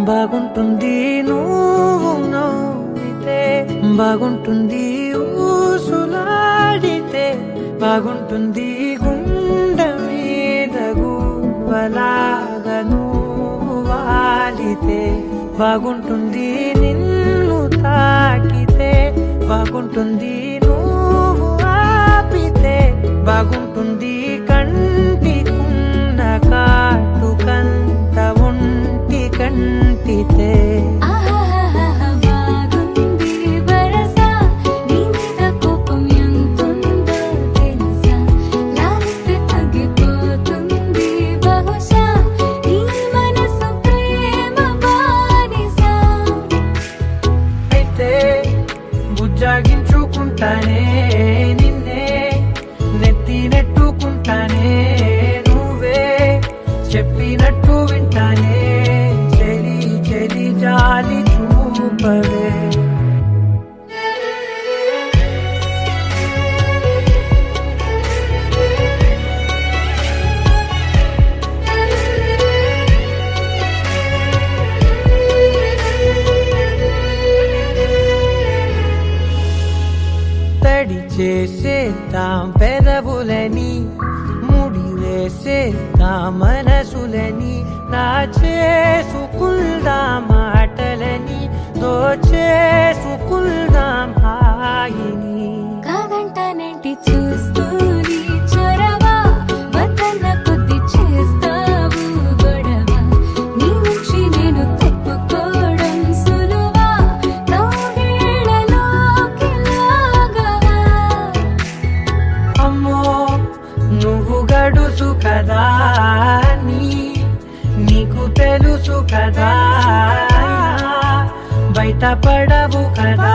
బాగుంటుంది నువ్వు నవ్వితే, బాగుంటుంది ఊసులాడితే, బాగుంటుంది గుండె మీద గువ్వలాగా నువ్వు వాలితే, బాగుంటుంది నిన్ను తాకితే, బాగుంటుంది నువ్వు ఆపితే, బాగుంటుంది కంటికున్న కాటుకంత ఒంటి కంటితే. బుజ్జాగించుకుంటానే నిన్నే, నెత్తి నెట్టుకుంటానే, నువ్వే చెప్పినట్టు వింటానే, చెలి చెలి జాలి చూపవే. తడి చేసేద్దాం పెదవులని, ముడి వేసేద్దాం మనసులని, నా చేసుకుందాం మాటలని, దోచేసుకుందాం హాయిని. కాదంటానేంటి చూస్తూని చొరవా, వద్దన్న కొద్ది చేస్తావు గొడవ, నీ నుంచి నేను తప్పుకోవడం సులువా, నవ్వేళ్ళలోకి లాగవా. అమ్మో నువ్వు గడుసు కదా, నీకు తెలుసు కదా, బయట పడవు కదా,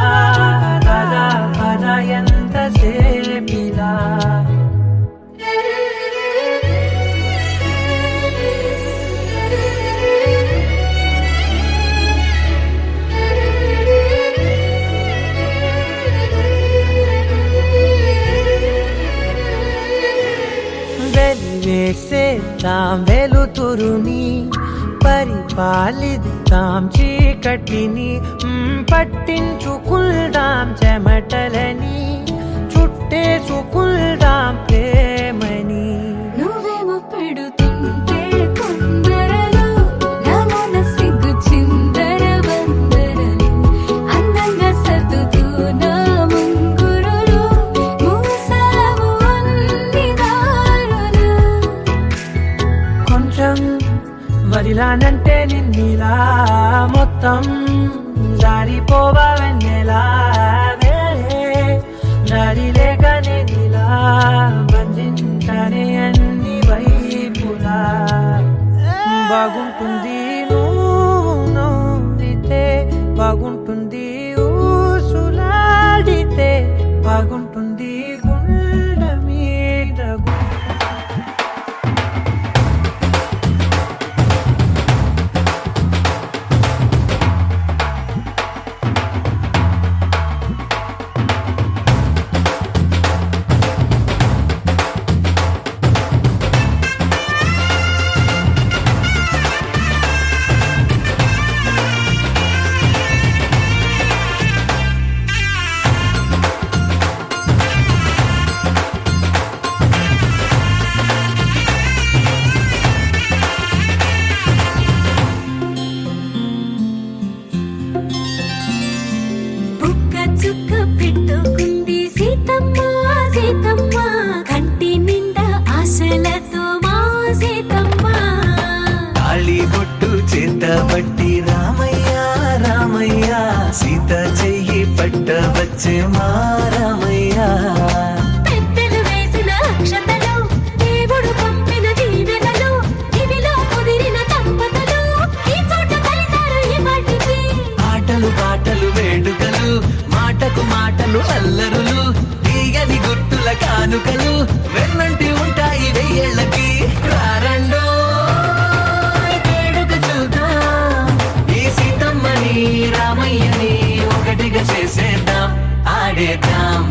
కదా కదా ఎంతసేపిలా. వెలివేసేద్దాం వెలుతురుని, పరిపాలిద్దాం చీకటిని, పట్టించుకుందాం చెమటలని, చుట్టేసుకుందాం ప్రేమని. నువ్వేమో పెడుతుంటే కొందరలు, నాలోన సిగ్గు చిందర వందరలు, అందంగా సర్దుతూ నా ముంగురులు, మూసావు అన్ని దారులు. కొంచెం వదిలానంటే నిన్నిలా, మొత్తం జారిపోవా వెన్నెలా, దారి లేక నేనిలా బంధించనే అన్ని వైపులా. బాగుంటుంది నువ్వు నవ్వితే, బాగుంటుంది ఊసులాడితే, బాగుంటుంది గుండె మీద చుక్క పెట్టుకుంది సీతమ్మ సీతమ్మ, కంటి నిండా ఆశలతో మా సీతమ్మ. తాళి బొట్టు చేతబట్టి రామయ్య రామయ్య, సీత చెయ్యి పట్టవచ్చే మా రామయ్య. పెద్దలు వేసిన అక్షతలు, దేవుడు పంపిన దీవెనలు, ఇవిలో కుదిరిన దంపతులు ఈ చోట కలిసారు ఈ పాటికి. ఆటలు పాటలు వేడుకలు, మాటకు మాటలు అల్లరులు, తీయని గుర్తుల కానుకలు వెన్నంటి ఉంటాయి వెయ్యేళ్ళకి. రారండో వేడుక చూద్దాం, ఈ సీతమ్మని రామయ్యని ఒకటిగా చేసేద్దాం, ఆడేద్దాం.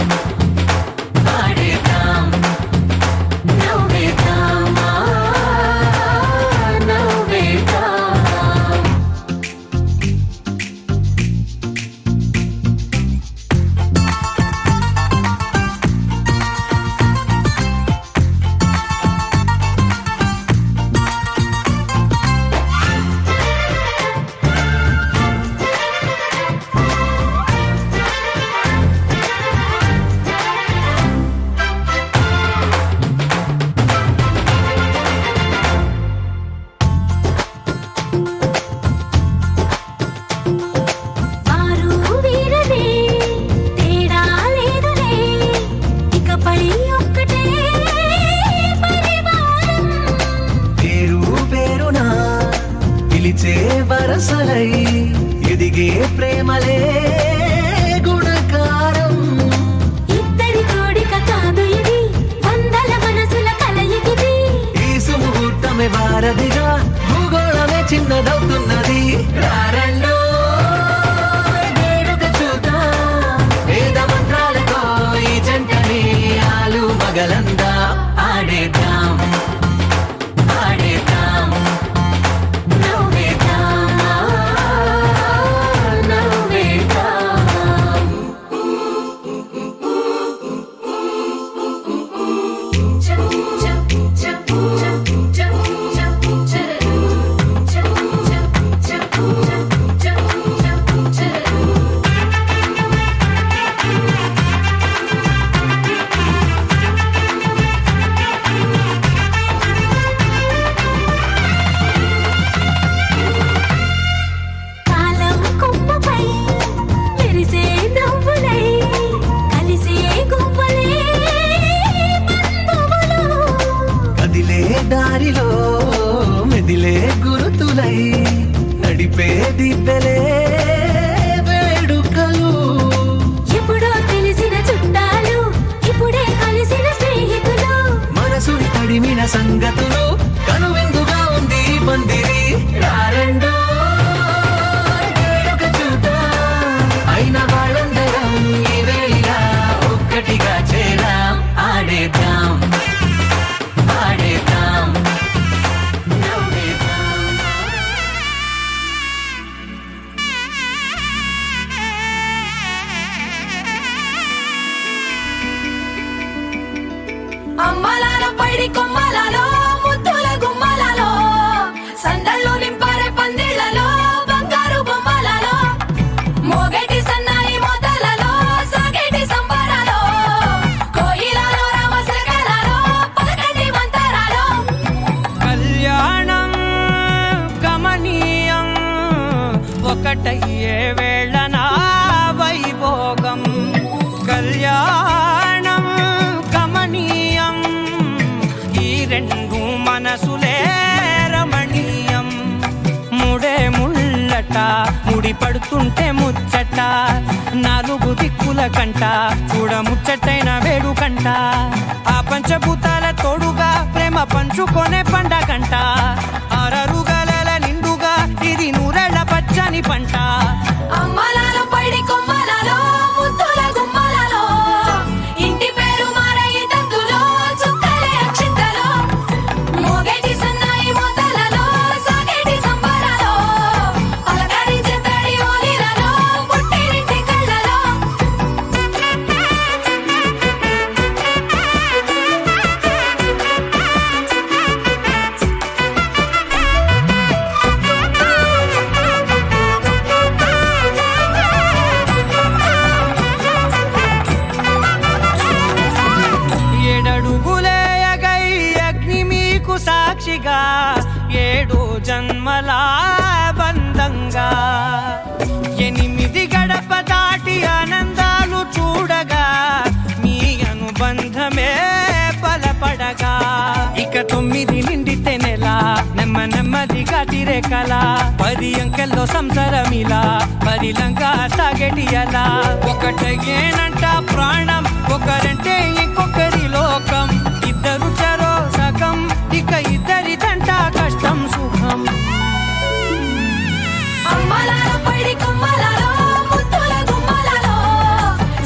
ప్రేమలే గుణకారం. ఇద్దరి కోడిక కాదు ఇది, వందల మనసుల కలయికిది. ఈ సుముహూర్తమే వారధిగా, భూగోళమే చిన్నదవుతున్నది. రారండో వేడుక చూద్దాం, వేద మంత్రాలతో ఈ జంటని ఆలు మగలందా ఆడేద్దాం ఆడేద్దాం. నవ్వేద్దాం, నవ్వేద్దాం. కాలం కొమ్మపై మెరిసే నవ్వులై, కలిసే గువ్వలే బంధువులు. కదిలే దారిలో మెదిలే గురుతులై, నడిపే దిబ్బెలే వేడుకలు. ఎప్పుడో తెలిసిన చుట్టాలు, ఇప్పుడే కలిసిన స్నేహితులు. మనసుని తడిమిన సంగతులు, కనువిందుగా ఉంది ఈ పందిరి. రారండో వేడుక చూద్దాం, అయిన వాళ్ళందరం ఈ వేళ ఒక్కటిగా చేరాం. ఆడేద్దాం ఆడేద్దాం నవ్వేద్దాం. అమ్మలాలో పైడి కొమ్మలలో, ముద్దుల గుమ్మలలో, సందళ్ళు నింపారే పందిళ్లలో, బంగారు బొమ్మలలో, మోగేటి సన్నాయి మోతలలో, సాగేటి సంబరాలో, కోయిలలో రామశకలలో, పలకటి మంతరాలో. కళ్యాణం గమనీయం, ఒకటయ్యే వేళ నా వైభోగం. కళ్యాణం గమనీయం, ఈ రెండు మనసులే రమణీయం. ముడే ముళ్ళట, ముడి పడుతుంటే ముచ్చట, నాలుగు దిక్కుల కంట, చూడ ముచ్చటైన వేడుకంట. ఆ పంచభూతాల తోడుగా ప్రేమ పంచుకొనే పండగంట. అరరుగలల నిండుగా ఇది నూరెళ్ళ పచ్చని పంట. అమ్మలాలో పైడి కొమ్మలలో, ముద్దుల గుమ్మలలో, ఇంటి పేరు మారయి తందులో, చుక్కలే అక్షింతలో, మోగేటి సన్నాయి మోతలలో, సాగేటి సంబరాలో, పలకరించే తడి ఓలిలలో, పుట్టినింటి కళ్ళలో. ఏడడుగులేయగై అగ్ని మీకు సాక్షిగా, ఏడు జన్మల బంధంగా, 8 గడప దాటి ఆనందాలు చూడగా, మీ అనుబంధమే బలపడగా. ఇక 9 నిండితే నెల, నెమ్మదిగా తిరే కల, 10 అంకెల్లో సంసారమిలా, పరిలంగా సాగటి అలా. ఒకటేనంట ప్రాణం, ఒకరంటే ఇంకొకరి లోకం. ఇద్దరు చరో సగం, ఇక ఇద్దరిదంట కష్టం సుఖం. అమ్మలాలో పైడి కొమ్మలలో, ముద్దుల గుమ్మలలో,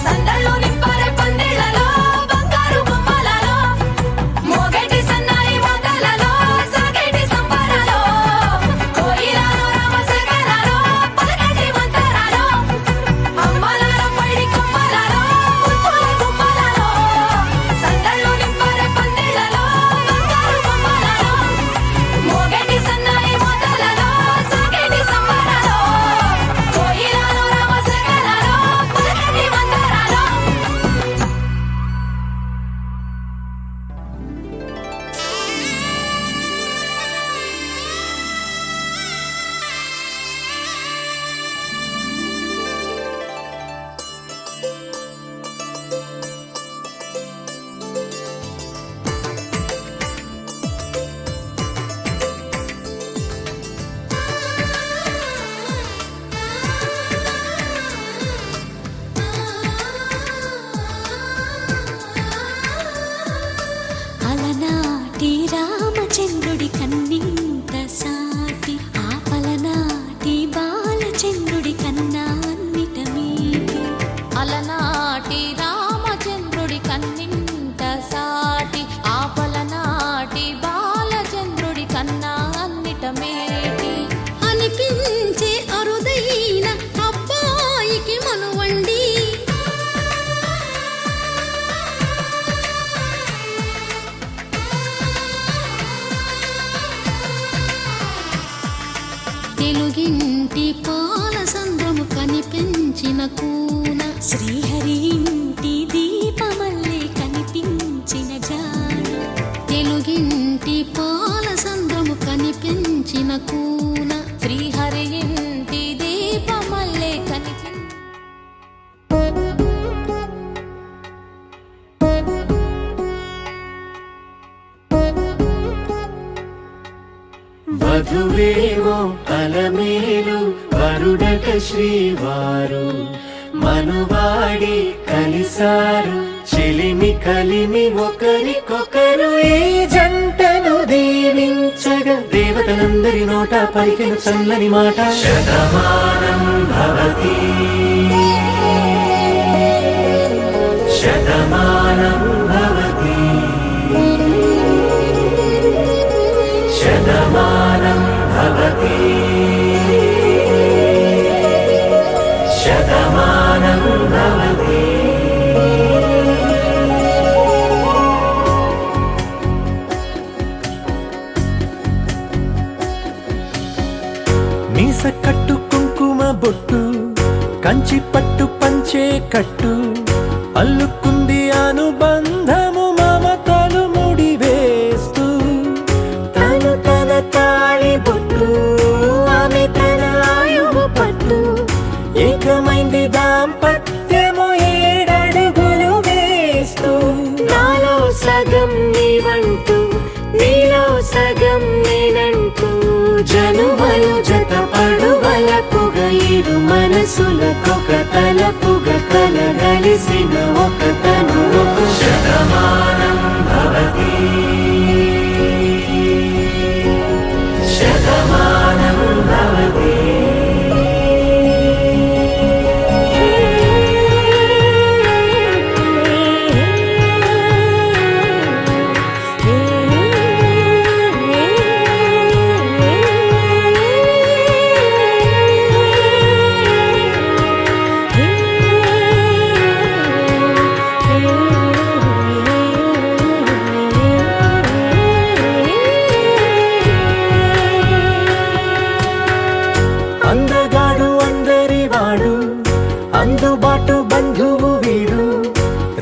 సందళ్ళు నింపారే పందిళ్లలో, బంగారు బొమ్మలలో, మోగేటి సన్నాయి మోతలలో, సాగేటి సంబరాలో, కోయిలలో రామశకలలో, పలకటి మంతరాలో. అమ్మలాలో పైడి కొమ్మలలో, ముద్దుల గుమ్మలలో, అలనాటి రామచంద్రుడి కన్నింత సాటి ఆపలనాటి బాలచంద్రుడి కన్నా అన్నిట మీటి అలనాటి రామచంద్రుడి కన్నింత సాటి ఆపలనాటి బాలచంద్రుడి కన్నా అన్నిట మేటి అనిపించే అరుదైన అబ్బాయికి మనువండి తెలుగింటి పాల సంద్రము కనిపించిన కూన శ్రీహరి ఇంటి దీపమల్లే కనిపించిన జాన తెలుగింటి పాల సంద్రము కనిపించిన కూన శ్రీహరి ఇంటి దీపమల్లే కనిపి వధువేవో అలమేలు వరుడట శ్రీవారు మనువాడి కలిసారు చెలిమి కలిమి ఒకరికొకరు ఈ జంటను దీవించగా దేవతలందరి నోట పలికిన చల్లని మాట శతమానం భవతి శతమానం భవతి శతమానం భవతి శతమానం భవతి మీస కట్టు కుంకుమ బొట్టు కంచి పట్టు పంచే కట్టు అల్లుకుంది అనుబంధము మమతలు ముడివేస్తూ తను తన తాళి బొట్టు ఆమె తన ఆయువు పట్టు ఏకమైంది దాంపత్యము 7 అడుగులు వేస్తూ నాలో సగం నీవంటూ నీలో సగం నేనంటూ జనుమలు జత పడువలపుగా ఇరు మనసులకొక తలపుగా కలగలిసిన ఒక తను శతమానం భవతి శతమానం భవతి అందగాడు అందరివాడు అందుబాటు బంధువు వీడు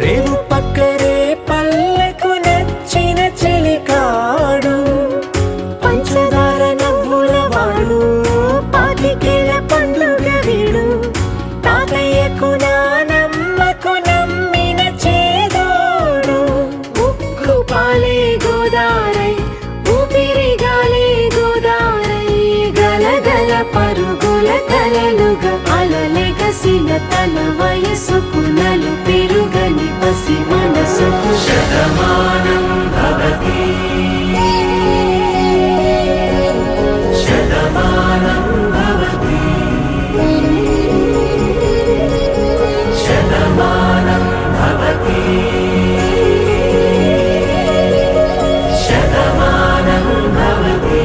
రేవు పక్కరే పల్లెకు నచ్చిన చెలికాడు పంచదార నవ్వుల వాడు పాతికేల పండుగ వీడు తాతయ్యకు నానమ్మకు నమ్మిన చేదోడు ఉక్కు పాలే గోదారై ఊపిరి గాలే గోదారై గలగల పరుగుల కలలుగా అలలెగసిన తన వయసుకు నలు పెరుగని పసి మనసుకు శతమానం భవతి శతమానం భవతి శతమానం భవతి శతమానం భవతి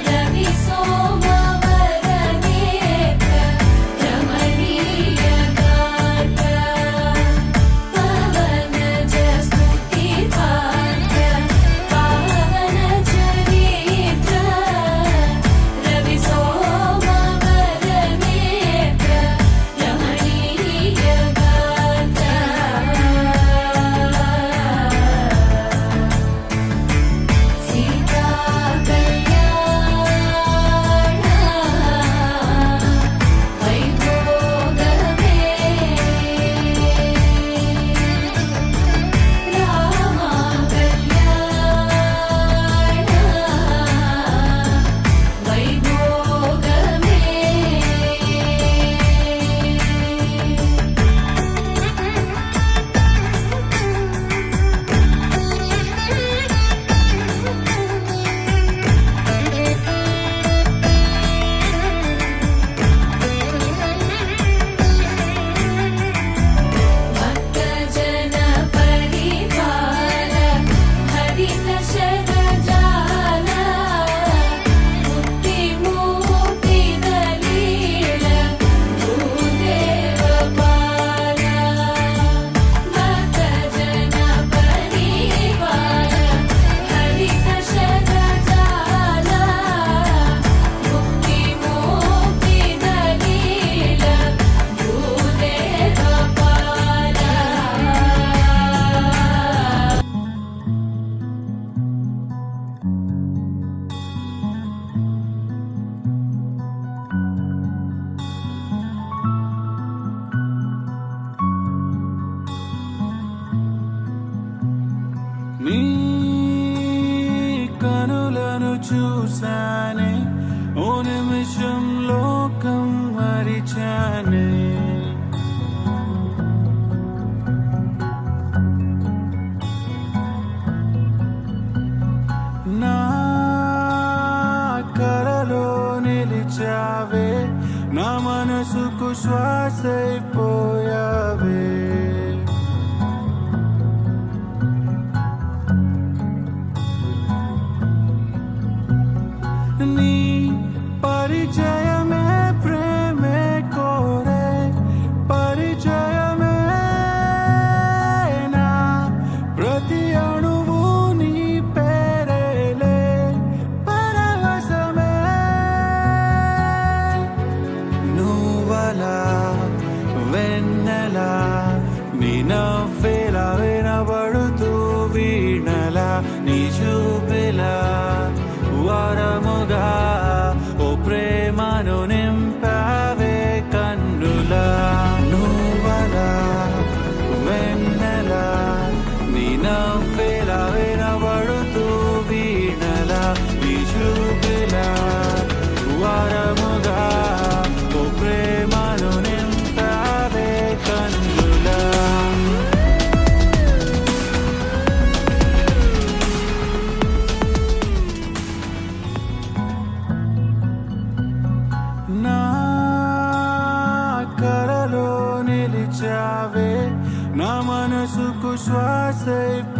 రవి సోమ వరనేత్ర రమణీయ గాత్ర పవన జస్తుతి పాత్ర పావన చరిత్ర రవి సోమ వరనేత్ర రమణీయ గాత్ర సీతా కళ్యాణ వైభోగమే రామ కళ్యాణ వైభోగమే భక్తజన పరివార హరిత శరజాల ముక్తి మూర్తి దలీల భూదేవ పాల భక్తజన పరివార హరిత శరజాల ముక్తి మూర్తి దలీల భూదేవ పాల నీ కనులను చూసానే ఓ నిమిషం లోకం మరిచానే నా కలలో నిలిచావే నా మనసుకు శ్వాసైపోయావే నీ పరిచయమే ప్రేమే కోరే పరిచయమే నా ప్రతి అణువు నీ పేరేలే పరవశమే నువ్వలా వెన్నెలా నీ నవ్వేలా వినబడుతూ వీణలా నీ చూపెలా వరముగా ఓ ప్రేమను నింపావే కన్నులా నువ్వలా వెన్నెలా నీ నవ్వేలా వినబడుతూ వీణలా నీ చూపులా వరముగా ఓ ప్రేమను నింపావే కన్నులా నా కలలో నిలిచావే నా మనసుకు శ్వాసైపోయావే